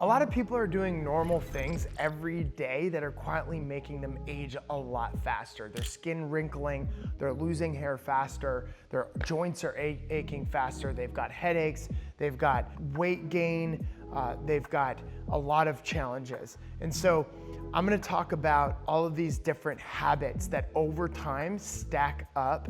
A lot of people are doing normal things every day that are quietly making them age a lot faster. Their skin wrinkling, they're losing hair faster, their joints are aching faster, they've got headaches, they've got weight gain, they've got a lot of challenges. And so I'm gonna talk about all of these different habits that over time stack up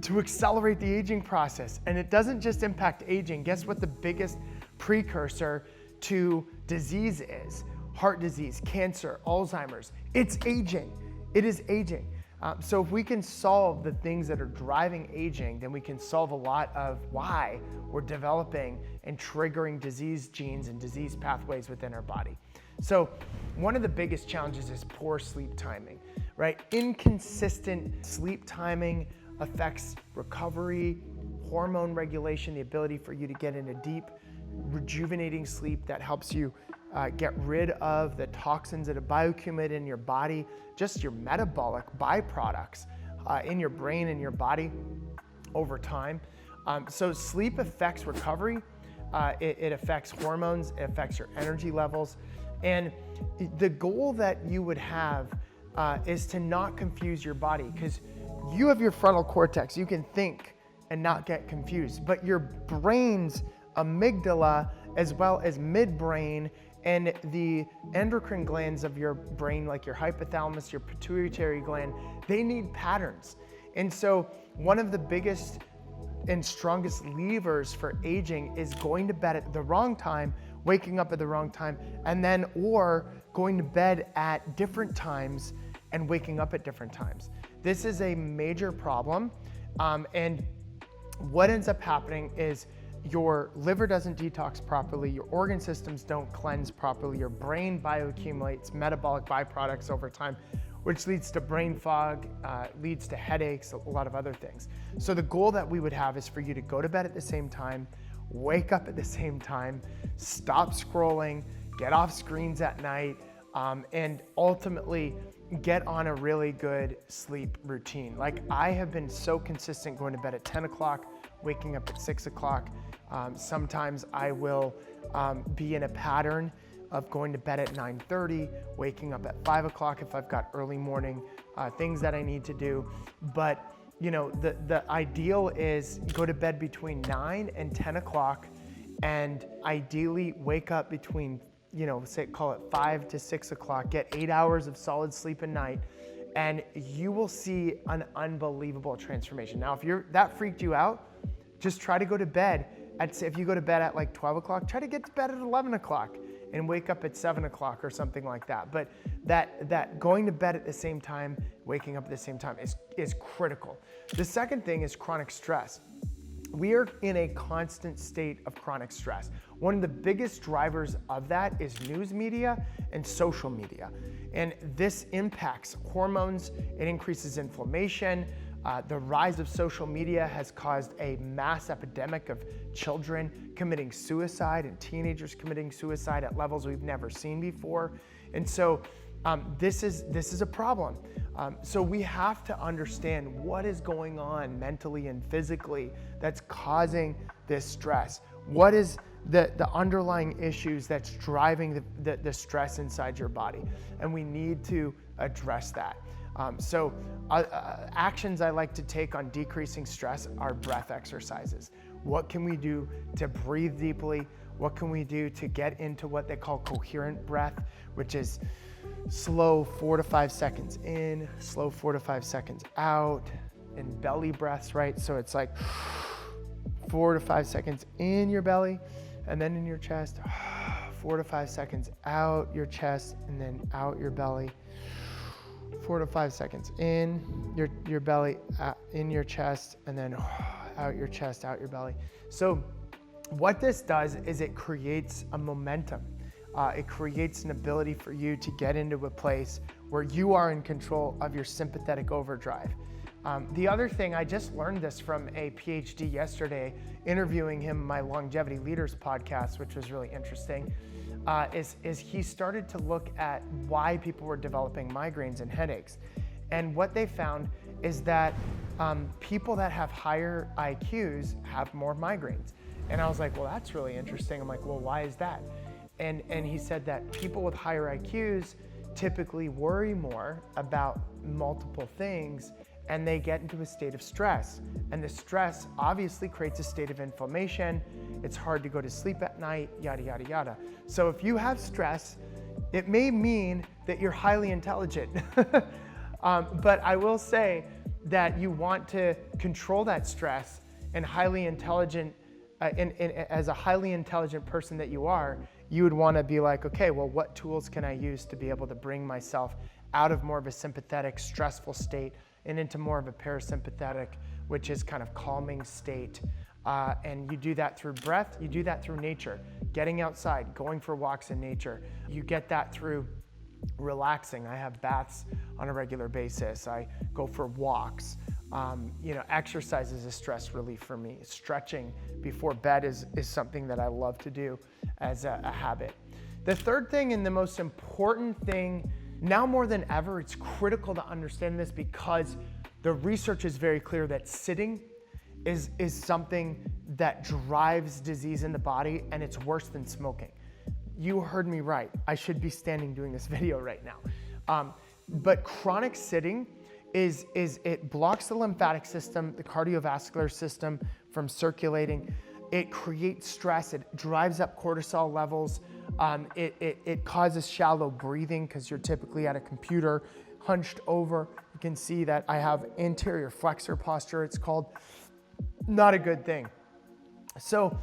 to accelerate the aging process. And it doesn't just impact aging. Guess what the biggest precursor to disease is? Heart disease, cancer, Alzheimer's. It's aging. It is aging. So if we can solve the things that are driving aging, then we can solve a lot of why we're developing and triggering disease genes and disease pathways within our body. So one of the biggest challenges is poor sleep timing, right? Inconsistent sleep timing affects recovery, hormone regulation, the ability for you to get into deep, rejuvenating sleep that helps you get rid of the toxins that have bioaccumulated in your body, just your metabolic byproducts in your brain and your body over time. So sleep affects recovery, it affects hormones, it affects your energy levels. And the goal that you would have is to not confuse your body, because you have your frontal cortex, you can think and not get confused, but your brain's amygdala, as well as midbrain, and the endocrine glands of your brain, like your hypothalamus, your pituitary gland, they need patterns. And so one of the biggest and strongest levers for aging is going to bed at the wrong time, waking up at the wrong time, and then or going to bed at different times and waking up at different times. This is a major problem, and what ends up happening is your liver doesn't detox properly, your organ systems don't cleanse properly, your brain bioaccumulates metabolic byproducts over time, which leads to brain fog, leads to headaches, a lot of other things. So the goal that we would have is for you to go to bed at the same time, wake up at the same time, stop scrolling, get off screens at night, and ultimately get on a really good sleep routine. Like, I have been so consistent going to bed at 10 o'clock, waking up at 6 o'clock. Sometimes I will be in a pattern of going to bed at 9:30, waking up at 5 o'clock if I've got early morning things that I need to do. But you know, the ideal is go to bed between 9 and 10 o'clock, and ideally wake up between, you know, say, call it 5 to 6 o'clock, get 8 hours of solid sleep a night, and you will see an unbelievable transformation. Now, if that freaked you out, just try to go to bed if you go to bed at like 12 o'clock, try to get to bed at 11 o'clock and wake up at 7 o'clock or something like that. But that going to bed at the same time, waking up at the same time is critical. The second thing is chronic stress. We are in a constant state of chronic stress. One of the biggest drivers of that is news media and social media. And this impacts hormones, it increases inflammation. The rise of social media has caused a mass epidemic of children committing suicide and teenagers committing suicide at levels we've never seen before. And so this is a problem. So we have to understand what is going on mentally and physically that's causing this stress. What is the underlying issues that's driving the stress inside your body? And we need to address that. Actions I like to take on decreasing stress are breath exercises. What can we do to breathe deeply? What can we do to get into what they call coherent breath, which is slow 4 to 5 seconds in, slow 4 to 5 seconds out, and belly breaths, right? So it's like 4 to 5 seconds in your belly, and then in your chest, 4 to 5 seconds out your chest, and then out your belly. 4 to 5 seconds in your belly, in your chest, and then out your chest, out your belly. So what this does is it creates a momentum. It creates an ability for you to get into a place where you are in control of your sympathetic overdrive. The other thing, I just learned this from a PhD yesterday, interviewing him in my Longevity Leaders podcast, which was really interesting, is he started to look at why people were developing migraines and headaches. And what they found is that people that have higher IQs have more migraines. And I was like, well, that's really interesting. I'm like, well, why is that? And he said that people with higher IQs typically worry more about multiple things, and they get into a state of stress. And the stress obviously creates a state of inflammation. It's hard to go to sleep at night, yada, yada, yada. So if you have stress, it may mean that you're highly intelligent. But I will say that you want to control that stress, and highly intelligent, as a highly intelligent person that you are, you would want to be like, okay, well, what tools can I use to be able to bring myself out of more of a sympathetic, stressful state and into more of a parasympathetic, which is kind of calming state. And you do that through breath, you do that through nature, getting outside, going for walks in nature. You get that through relaxing. I have baths on a regular basis. I go for walks. Exercise is a stress relief for me. Stretching before bed is something that I love to do as a habit. The third thing, and the most important thing, now more than ever, it's critical to understand this because the research is very clear that sitting is something that drives disease in the body, and it's worse than smoking. You heard me right. I should be standing doing this video right now. But chronic sitting it blocks the lymphatic system, the cardiovascular system from circulating. It creates stress. It drives up cortisol levels. It causes shallow breathing because you're typically at a computer hunched over. You can see that I have anterior flexor posture, it's called. Not a good thing. So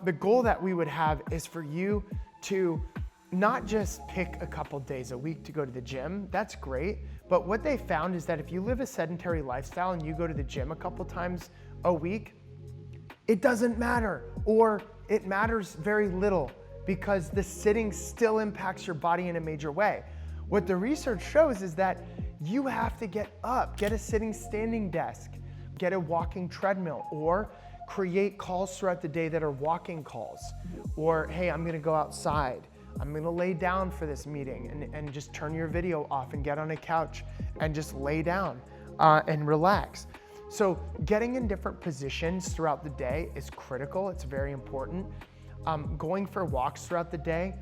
the goal that we would have is for you to not just pick a couple days a week to go to the gym. That's great. But what they found is that if you live a sedentary lifestyle and you go to the gym a couple times a week, it doesn't matter, or it matters very little because the sitting still impacts your body in a major way. What the research shows is that you have to get up, get a sitting standing desk, get a walking treadmill, or create calls throughout the day that are walking calls. Or, hey, I'm gonna go outside. I'm gonna lay down for this meeting, and just turn your video off and get on a couch and just lay down and relax. So getting in different positions throughout the day is critical. It's very important. Going for walks throughout the day.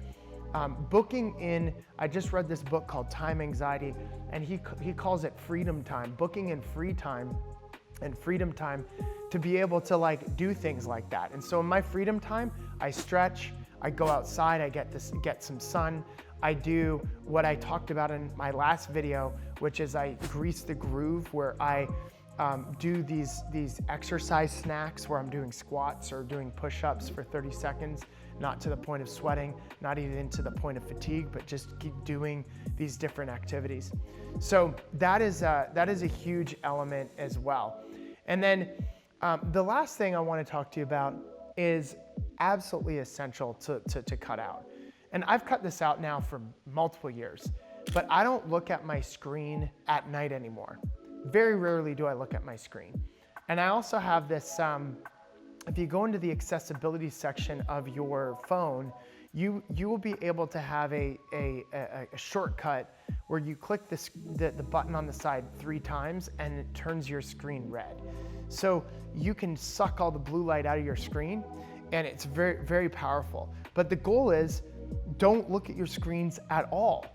Booking in, I just read this book called Time Anxiety, and he calls it freedom time. Booking in free time and freedom time to be able to do things like that. And so in my freedom time, I stretch, I go outside, I get some sun. I do what I talked about in my last video, which is I grease the groove, where I do these exercise snacks where I'm doing squats or doing push-ups for 30 seconds, not to the point of sweating, not even to the point of fatigue, but just keep doing these different activities. So that is a huge element as well. And then the last thing I want to talk to you about is absolutely essential to cut out. And I've cut this out now for multiple years, but I don't look at my screen at night anymore. Very rarely do I look at my screen. And I also have this, if you go into the accessibility section of your phone, you will be able to have a shortcut where you click the button on the side 3 times and it turns your screen red. So you can suck all the blue light out of your screen, and it's very, very powerful. But the goal is, don't look at your screens at all.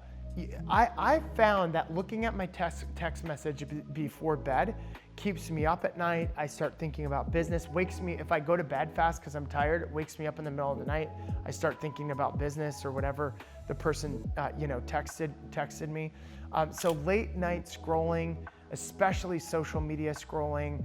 I found that looking at my text message before bed keeps me up at night. I start thinking about business, wakes me, if I go to bed fast because I'm tired, it wakes me up in the middle of the night. I start thinking about business or whatever the person texted me. So late night scrolling, especially social media scrolling,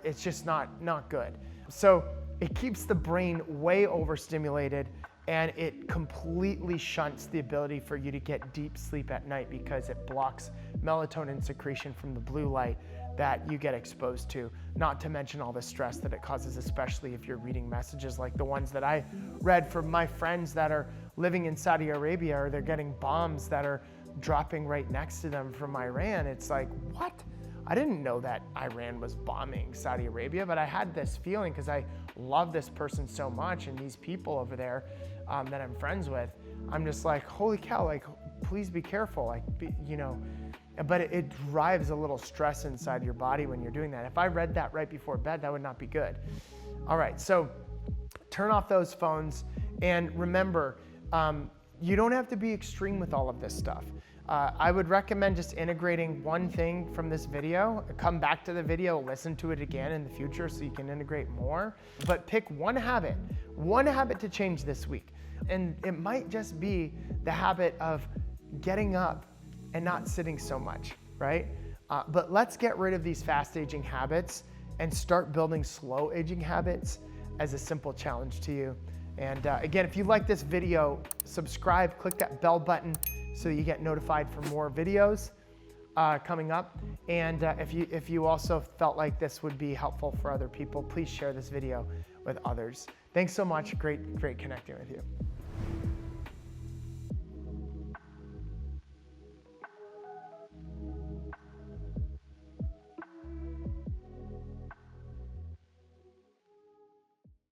it's just not good. So it keeps the brain way overstimulated, and it completely shunts the ability for you to get deep sleep at night because it blocks melatonin secretion from the blue light that you get exposed to, not to mention all the stress that it causes, especially if you're reading messages like the ones that I read from my friends that are living in Saudi Arabia, or they're getting bombs that are dropping right next to them from Iran. It's like, what? I didn't know that Iran was bombing Saudi Arabia, but I had this feeling because I love this person so much, and these people over there that I'm friends with, I'm just like, holy cow, please be careful, but it drives a little stress inside your body when you're doing that. If I read that right before bed, that would not be good. All right, so turn off those phones, And remember, you don't have to be extreme with all of this stuff. I would recommend just integrating one thing from this video, come back to the video, listen to it again in the future so you can integrate more, but pick one habit to change this week. And it might just be the habit of getting up and not sitting so much, right? But let's get rid of these fast aging habits and start building slow aging habits as a simple challenge to you. And again, if you like this video, subscribe, click that bell button so you get notified for more videos coming up. And if you also felt like this would be helpful for other people, please share this video with others. Thanks so much. Great connecting with you.